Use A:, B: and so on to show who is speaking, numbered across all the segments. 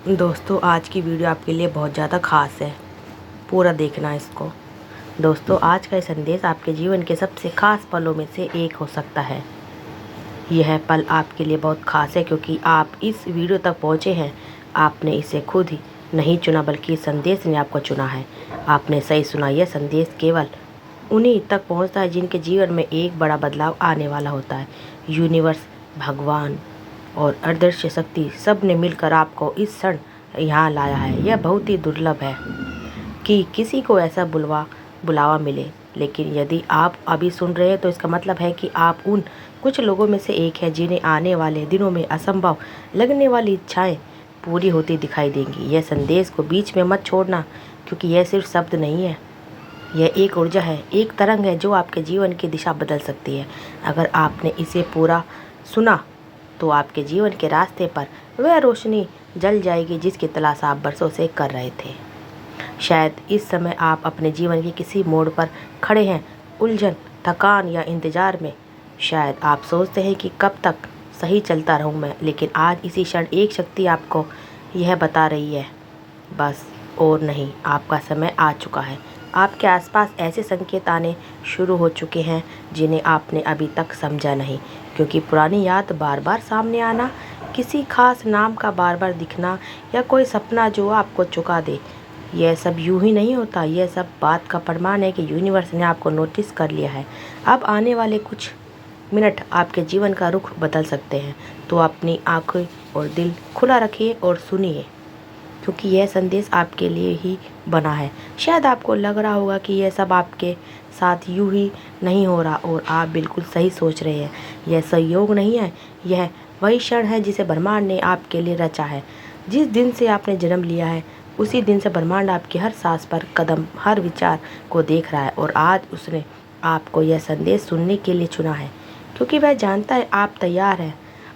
A: दोस्तों, आज की वीडियो आपके लिए बहुत ज़्यादा ख़ास है। पूरा देखना इसको। दोस्तों, आज का ये संदेश आपके जीवन के सबसे ख़ास पलों में से एक हो सकता है। यह पल आपके लिए बहुत ख़ास है क्योंकि आप इस वीडियो तक पहुँचे हैं। आपने इसे खुद ही नहीं चुना बल्कि संदेश ने आपको चुना है। आपने सही सुना, यह संदेश केवल उन्हीं तक पहुँचता है जिनके जीवन में एक बड़ा बदलाव आने वाला होता है। यूनिवर्स, भगवान और अदृश्य शक्ति सब ने मिलकर आपको इस क्षण यहाँ लाया है। यह बहुत ही दुर्लभ है कि किसी को ऐसा बुलावा मिले, लेकिन यदि आप अभी सुन रहे हैं तो इसका मतलब है कि आप उन कुछ लोगों में से एक हैं जिन्हें आने वाले दिनों में असंभव लगने वाली इच्छाएं पूरी होती दिखाई देंगी। यह संदेश को बीच में मत छोड़ना, क्योंकि यह सिर्फ शब्द नहीं है, यह एक ऊर्जा है, एक तरंग है जो आपके जीवन की दिशा बदल सकती है। अगर आपने इसे पूरा सुना तो आपके जीवन के रास्ते पर वह रोशनी जल जाएगी जिसकी तलाश आप बरसों से कर रहे थे। शायद इस समय आप अपने जीवन के किसी मोड़ पर खड़े हैं, उलझन, थकान या इंतजार में। शायद आप सोचते हैं कि कब तक सही चलता रहूं मैं, लेकिन आज इसी क्षण एक शक्ति आपको यह बता रही है, बस और नहीं, आपका समय आ चुका है। आपके आसपास ऐसे संकेत आने शुरू हो चुके हैं जिन्हें आपने अभी तक समझा नहीं, क्योंकि पुरानी याद बार बार सामने आना, किसी खास नाम का बार बार दिखना या कोई सपना जो आपको चुका दे, यह सब यूं ही नहीं होता। यह सब बात का प्रमाण है कि यूनिवर्स ने आपको नोटिस कर लिया है। अब आने वाले कुछ मिनट आपके जीवन का रुख बदल सकते हैं, तो अपनी आंखें और दिल खुला रखिए और सुनिए, क्योंकि यह संदेश आपके लिए ही बना है। शायद आपको लग रहा होगा कि यह सब आपके साथ यूं ही नहीं हो रहा, और आप बिल्कुल सही सोच रहे हैं। यह संयोग नहीं है, यह वही क्षण है जिसे ब्रह्मांड ने आपके लिए रचा है। जिस दिन से आपने जन्म लिया है उसी दिन से ब्रह्मांड आपकी हर सांस पर, कदम, हर विचार को देख रहा है, और आज उसने आपको यह संदेश सुनने के लिए चुना है, क्योंकि वह जानता है आप तैयार हैं।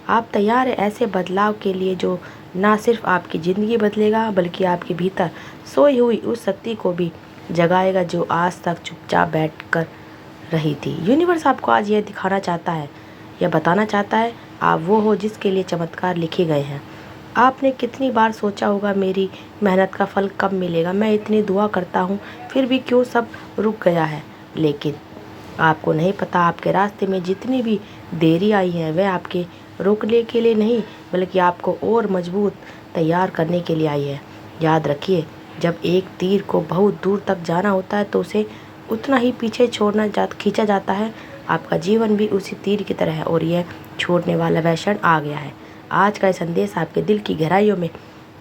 A: आप तैयार हैं ऐसे बदलाव के लिए जो ना सिर्फ आपकी ज़िंदगी बदलेगा बल्कि आपके भीतर सोई हुई उस शक्ति को भी जगाएगा जो आज तक चुपचाप बैठकर रही थी। यूनिवर्स आपको आज यह दिखाना चाहता है, यह बताना चाहता है, आप वो हो जिसके लिए चमत्कार लिखे गए हैं। आपने कितनी बार सोचा होगा, मेरी मेहनत का फल कब मिलेगा, मैं इतनी दुआ करता हूँ फिर भी क्यों सब रुक गया है। लेकिन आपको नहीं पता, आपके रास्ते में जितनी भी देरी आई है वह आपके रोकने के लिए नहीं बल्कि आपको और मजबूत तैयार करने के लिए आई है। याद रखिए, जब एक तीर को बहुत दूर तक जाना होता है तो उसे उतना ही पीछे खींचा जाता है। आपका जीवन भी उसी तीर की तरह है, और यह छोड़ने वाला वह क्षण आ गया है। आज का ये संदेश आपके दिल की गहराइयों में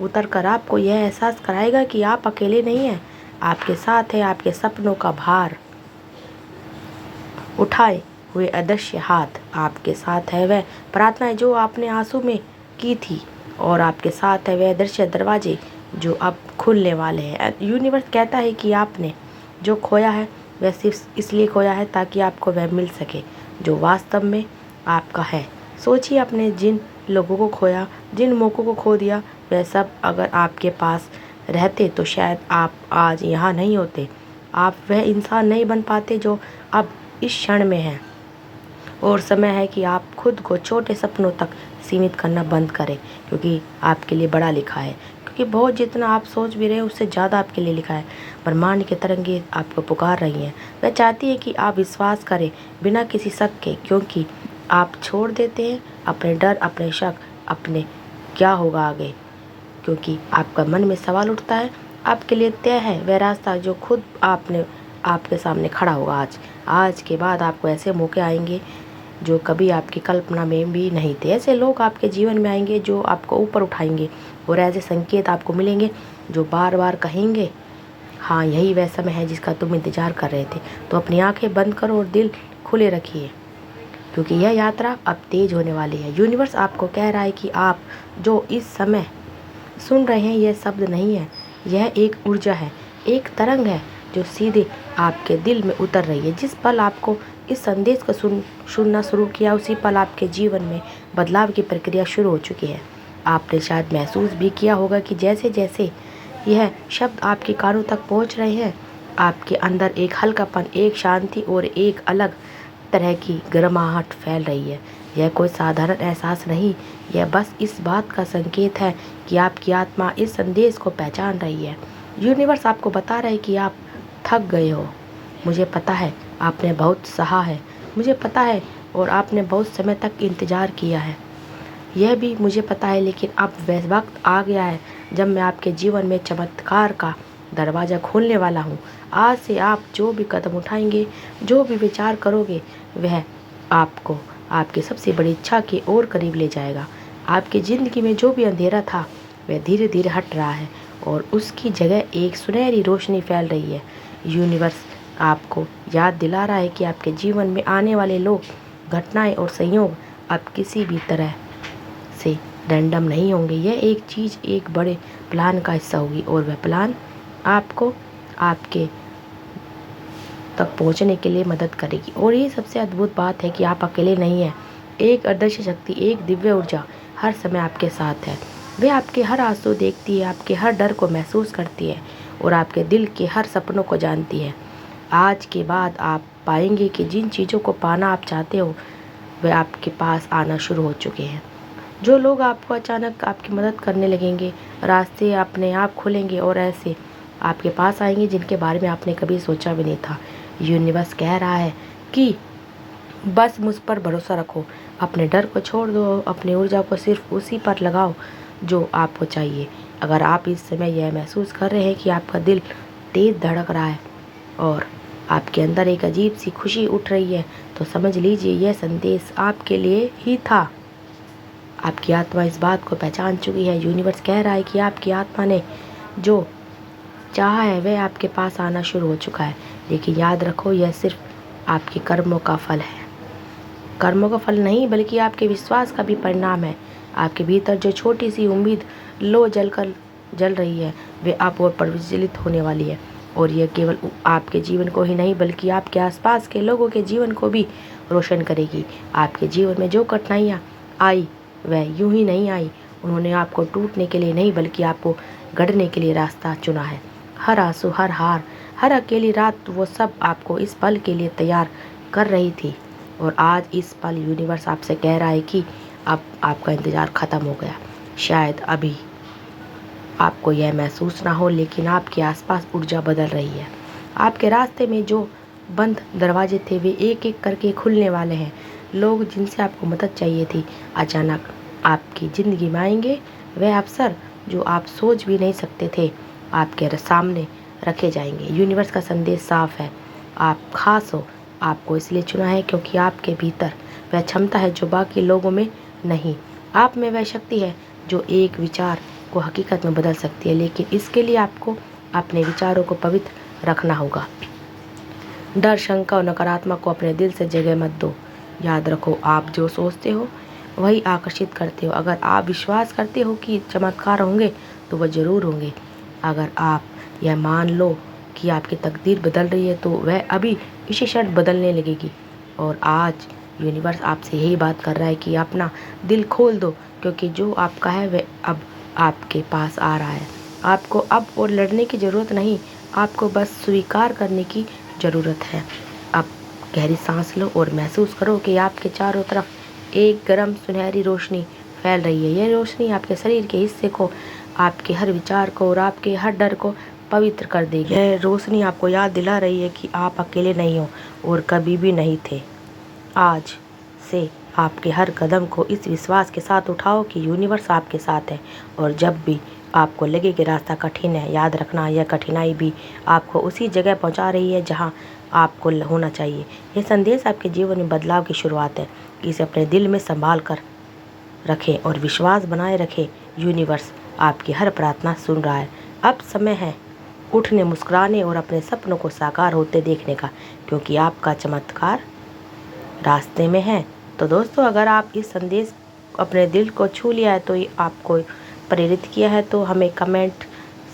A: उतर कर आपको यह एहसास कराएगा कि आप अकेले नहीं हैं, आपके साथ है। आपके सपनों का भार उठाए हुए अदृश्य हाथ आपके साथ है, वह प्रार्थनाएं जो आपने आंसू में की थी, और आपके साथ है वह अदृश्य दरवाजे जो अब खुलने वाले हैं। यूनिवर्स कहता है कि आपने जो खोया है वह सिर्फ इसलिए खोया है ताकि आपको वह मिल सके जो वास्तव में आपका है। सोचिए, आपने जिन लोगों को खोया, जिन मौक़ों को खो दिया, वह सब अगर आपके पास रहते तो शायद आप आज यहाँ नहीं होते। आप वह इंसान नहीं बन पाते जो अब इस क्षण में है। और समय है कि आप खुद को छोटे सपनों तक सीमित करना बंद करें, क्योंकि आपके लिए बड़ा लिखा है। क्योंकि बहुत जितना आप सोच भी रहे हैं उससे ज़्यादा आपके लिए लिखा है। ब्रह्मांड की तरंगें आपको पुकार रही हैं। वह चाहती है कि आप विश्वास करें बिना किसी शक के, क्योंकि आप छोड़ देते हैं अपने डर, अपने शक, अपने क्या होगा आगे। क्योंकि आपका मन में सवाल उठता है, आपके लिए तय है वह रास्ता जो खुद आपके सामने खड़ा होगा। आज के बाद आपको ऐसे मौके आएंगे जो कभी आपकी कल्पना में भी नहीं थे। ऐसे लोग आपके जीवन में आएंगे जो आपको ऊपर उठाएंगे, और ऐसे संकेत आपको मिलेंगे जो बार बार कहेंगे, हाँ यही वह समय है जिसका तुम इंतजार कर रहे थे। तो अपनी आंखें बंद करो और दिल खुले रखिए, क्योंकि यह यात्रा अब तेज होने वाली है। यूनिवर्स आपको कह रहा है कि आप जो इस समय सुन रहे हैं यह शब्द नहीं है, यह एक ऊर्जा है, एक तरंग है जो सीधे आपके दिल में उतर रही है। जिस पल आपको इस संदेश को सुनना शुरू किया उसी पल आपके जीवन में बदलाव की प्रक्रिया शुरू हो चुकी है। आपने शायद महसूस भी किया होगा कि जैसे जैसे यह शब्द आपके कानों तक पहुंच रहे हैं, आपके अंदर एक हल्कापन, एक शांति और एक अलग तरह की गर्माहट फैल रही है। यह कोई साधारण एहसास नहीं, यह बस इस बात का संकेत है कि आपकी आत्मा इस संदेश को पहचान रही है। यूनिवर्स आपको बता रहा है कि आप थक गए हो। मुझे पता है आपने बहुत सहा है, मुझे पता है, और आपने बहुत समय तक इंतज़ार किया है, यह भी मुझे पता है। लेकिन अब वह वक्त आ गया है जब मैं आपके जीवन में चमत्कार का दरवाज़ा खोलने वाला हूँ। आज से आप जो भी कदम उठाएंगे, जो भी विचार करोगे, वह आपको आपकी सबसे बड़ी इच्छा की ओर करीब ले जाएगा। आपकी ज़िंदगी में जो भी अंधेरा था वह धीरे धीरे हट रहा है और उसकी जगह एक सुनहरी रोशनी फैल रही है। यूनिवर्स आपको याद दिला रहा है कि आपके जीवन में आने वाले लोग, घटनाएं और संयोग अब किसी भी तरह से रैंडम नहीं होंगे। यह एक चीज़ एक बड़े प्लान का हिस्सा होगी और वह प्लान आपको आपके तक पहुंचने के लिए मदद करेगी। और ये सबसे अद्भुत बात है कि आप अकेले नहीं हैं। एक अदृश्य शक्ति, एक दिव्य ऊर्जा हर समय आपके साथ है। वह आपके हर आंसू देखती है, आपके हर डर को महसूस करती है और आपके दिल के हर सपनों को जानती है। आज के बाद आप पाएंगे कि जिन चीज़ों को पाना आप चाहते हो वे आपके पास आना शुरू हो चुके हैं। जो लोग आपको अचानक आपकी मदद करने लगेंगे, रास्ते अपने आप खुलेंगे और ऐसे आपके पास आएंगे जिनके बारे में आपने कभी सोचा भी नहीं था। यूनिवर्स कह रहा है कि बस मुझ पर भरोसा रखो, अपने डर को छोड़ दो, अपनी ऊर्जा को सिर्फ उसी पर लगाओ जो आपको चाहिए। अगर आप इस समय यह महसूस कर रहे हैं कि आपका दिल तेज़ धड़क रहा है और आपके अंदर एक अजीब सी खुशी उठ रही है, तो समझ लीजिए यह संदेश आपके लिए ही था। आपकी आत्मा इस बात को पहचान चुकी है। यूनिवर्स कह रहा है कि आपकी आत्मा ने जो चाहा है वह आपके पास आना शुरू हो चुका है। लेकिन याद रखो, यह सिर्फ आपके कर्मों का फल है। कर्मों का फल नहीं, बल्कि आपके विश्वास का भी परिणाम है। आपके भीतर जो छोटी सी उम्मीद लो जल रही है, वे अब और प्रज्वलित होने वाली है। और यह केवल आपके जीवन को ही नहीं, बल्कि आपके आसपास के लोगों के जीवन को भी रोशन करेगी। आपके जीवन में जो कठिनाइयाँ आई वह यूं ही नहीं आई। उन्होंने आपको टूटने के लिए नहीं, बल्कि आपको गढ़ने के लिए रास्ता चुना है। हर आंसू, हर हार, हर अकेली रात, वो सब आपको इस पल के लिए तैयार कर रही थी। और आज इस पल यूनिवर्स आपसे कह रहा है कि अब आपका इंतज़ार ख़त्म हो गया। शायद अभी आपको यह महसूस ना हो, लेकिन आपके आसपास ऊर्जा बदल रही है। आपके रास्ते में जो बंद दरवाजे थे वे एक एक करके खुलने वाले हैं। लोग जिनसे आपको मदद चाहिए थी अचानक आपकी ज़िंदगी में आएंगे। वह अवसर जो आप सोच भी नहीं सकते थे आपके सामने रखे जाएंगे। यूनिवर्स का संदेश साफ है, आप खास हो। आपको इसलिए चुना है क्योंकि आपके भीतर वह क्षमता है जो बाकी लोगों में नहीं। आप में वह शक्ति है जो एक विचार को हकीकत में बदल सकती है। लेकिन इसके लिए आपको अपने विचारों को पवित्र रखना होगा। डर, शंका और नकारात्मक को अपने दिल से जगह मत दो। याद रखो, आप जो सोचते हो वही आकर्षित करते हो। अगर आप विश्वास करते हो कि चमत्कार होंगे तो वह ज़रूर होंगे। अगर आप यह मान लो कि आपकी तकदीर बदल रही है तो वह अभी इसी क्षण बदलने लगेगी। और आज यूनिवर्स आपसे यही बात कर रहा है कि अपना दिल खोल दो, क्योंकि जो आपका है वह अब आपके पास आ रहा है। आपको अब और लड़ने की ज़रूरत नहीं, आपको बस स्वीकार करने की ज़रूरत है। अब गहरी सांस लो और महसूस करो कि आपके चारों तरफ एक गर्म सुनहरी रोशनी फैल रही है। यह रोशनी आपके शरीर के हिस्से को, आपके हर विचार को और आपके हर डर को पवित्र कर देगी। यह रोशनी आपको याद दिला रही है कि आप अकेले नहीं हो और कभी भी नहीं थे। आज से आपके हर कदम को इस विश्वास के साथ उठाओ कि यूनिवर्स आपके साथ है। और जब भी आपको लगे कि रास्ता कठिन है, याद रखना यह कठिनाई भी आपको उसी जगह पहुंचा रही है जहां आपको होना चाहिए। यह संदेश आपके जीवन में बदलाव की शुरुआत है। इसे अपने दिल में संभाल कर रखें और विश्वास बनाए रखें। यूनिवर्स आपकी हर प्रार्थना सुन रहा है। अब समय है उठने, मुस्कुराने और अपने सपनों को साकार होते देखने का, क्योंकि आपका चमत्कार रास्ते में है। तो दोस्तों, अगर आप इस संदेश अपने दिल को छू लिया है, तो ये आपको प्रेरित किया है, तो हमें कमेंट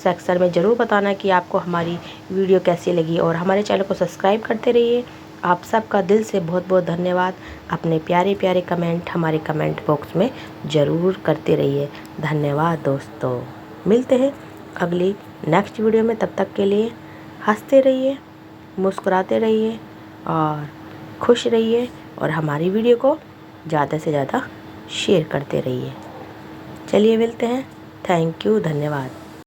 A: सेक्शन में ज़रूर बताना कि आपको हमारी वीडियो कैसी लगी। और हमारे चैनल को सब्सक्राइब करते रहिए। आप सबका दिल से बहुत बहुत धन्यवाद। अपने प्यारे प्यारे कमेंट हमारे कमेंट बॉक्स में ज़रूर करते रहिए। धन्यवाद दोस्तों। मिलते हैं अगली नेक्स्ट वीडियो में। तब तक के लिए हंसते रहिए, मुस्कुराते रहिए और खुश रहिए। और हमारी वीडियो को ज़्यादा से ज़्यादा शेयर करते रहिए। चलिए मिलते हैं। थैंक यू, धन्यवाद।